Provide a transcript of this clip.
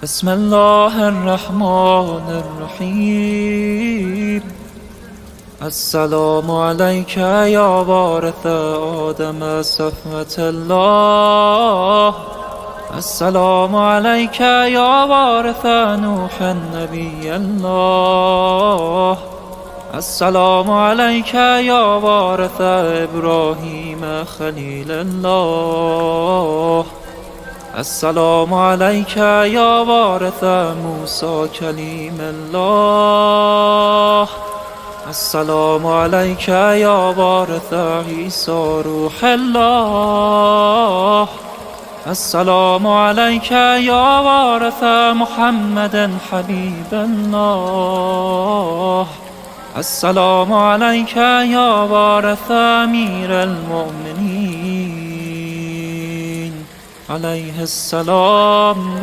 بسم الله الرحمن الرحیم. السلام عليك يا وارث آدم صفوة الله. السلام عليك يا وارث نوح نبي الله. السلام عليك يا وارث إبراهيم خليل الله. السلام عليك يا وارث موسى كليم الله. السلام عليك يا وارث عيسى روح الله. السلام عليك يا وارث محمد حبيب الله. السلام عليك يا وارث أمير المؤمنين عليه السلام.